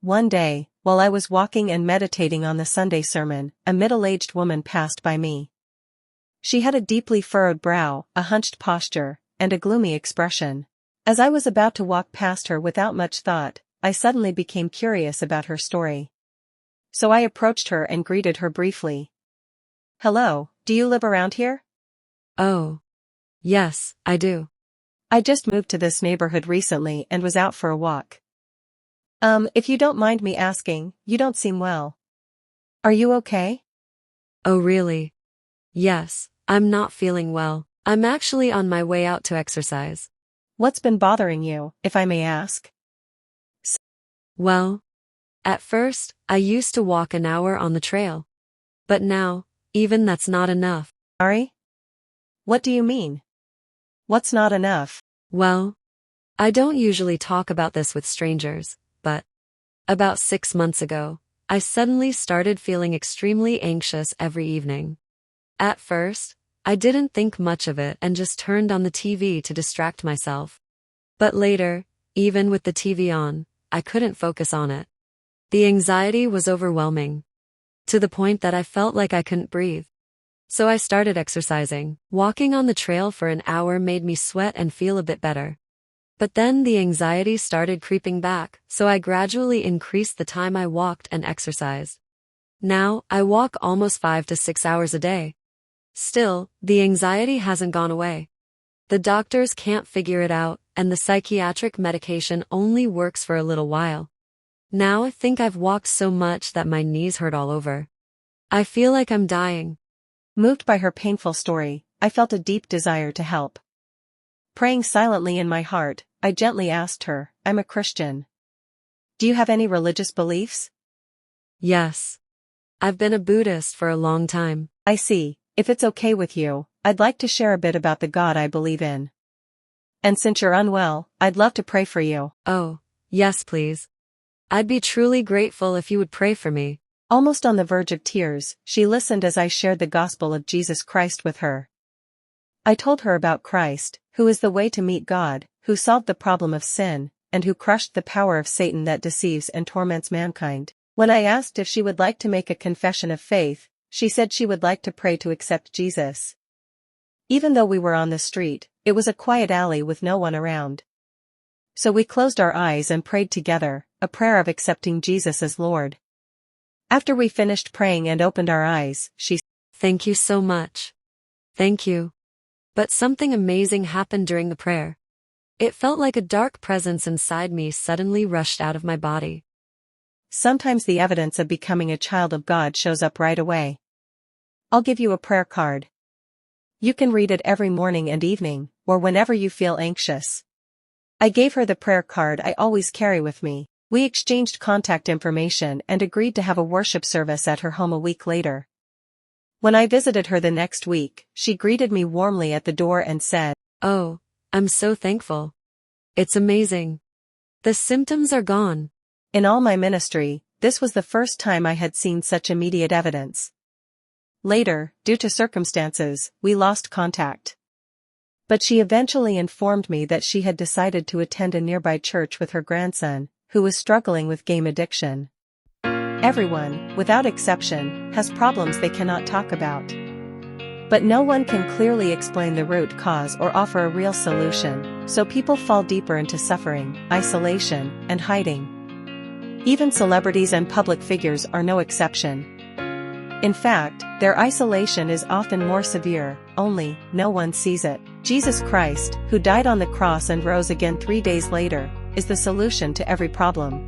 One day, while I was walking and meditating on the Sunday sermon, a middle-aged woman passed by me. She had a deeply furrowed brow, a hunched posture, and a gloomy expression. As I was about to walk past her without much thought, I suddenly became curious about her story. So I approached her and greeted her briefly. "Hello, do you live around here?" Oh. Yes, I do. "I just moved to this neighborhood recently and was out for a walk." If you don't mind me asking, you don't seem well. Are you okay?" Oh really? Yes, I'm not feeling well. I'm actually on my way out to exercise. "What's been bothering you, if I may ask?" Well, at first, I used to walk an hour on the trail. But now, even that's not enough. "Sorry? What do you mean? What's not enough?" Well, I don't usually talk about this with strangers, but about 6 months ago, I suddenly started feeling extremely anxious every evening. At first, I didn't think much of it and just turned on the TV to distract myself. But later, even with the TV on, I couldn't focus on it. The anxiety was overwhelming, to the point that I felt like I couldn't breathe. So I started exercising. Walking on the trail for an hour made me sweat and feel a bit better. But then the anxiety started creeping back, so I gradually increased the time I walked and exercised. Now, I walk almost 5 to 6 hours a day. Still, the anxiety hasn't gone away. The doctors can't figure it out, and the psychiatric medication only works for a little while. Now I think I've walked so much that my knees hurt all over. I feel like I'm dying. Moved by her painful story, I felt a deep desire to help. Praying silently in my heart, I gently asked her, "I'm a Christian. Do you have any religious beliefs?" Yes. I've been a Buddhist for a long time. "I see. If it's okay with you, I'd like to share a bit about the God I believe in. And since you're unwell, I'd love to pray for you." Oh, yes please. I'd be truly grateful if you would pray for me. Almost on the verge of tears, she listened as I shared the gospel of Jesus Christ with her. I told her about Christ, who is the way to meet God, who solved the problem of sin, and who crushed the power of Satan that deceives and torments mankind. When I asked if she would like to make a confession of faith, she said she would like to pray to accept Jesus. Even though we were on the street, it was a quiet alley with no one around. So we closed our eyes and prayed together, a prayer of accepting Jesus as Lord. After we finished praying and opened our eyes, she said, "Thank you so much. Thank you." But something amazing happened during the prayer. It felt like a dark presence inside me suddenly rushed out of my body. "Sometimes the evidence of becoming a child of God shows up right away. I'll give you a prayer card. You can read it every morning and evening, or whenever you feel anxious." I gave her the prayer card I always carry with me. We exchanged contact information and agreed to have a worship service at her home a week later. When I visited her the next week, she greeted me warmly at the door and said, "Oh, I'm so thankful. It's amazing. The symptoms are gone." In all my ministry, this was the first time I had seen such immediate evidence. Later, due to circumstances, we lost contact. But she eventually informed me that she had decided to attend a nearby church with her grandson, who was struggling with game addiction. Everyone, without exception, has problems they cannot talk about. But no one can clearly explain the root cause or offer a real solution, so people fall deeper into suffering, isolation, and hiding. Even celebrities and public figures are no exception. In fact, their isolation is often more severe, only no one sees it. Jesus Christ, who died on the cross and rose again 3 days later, is the solution to every problem.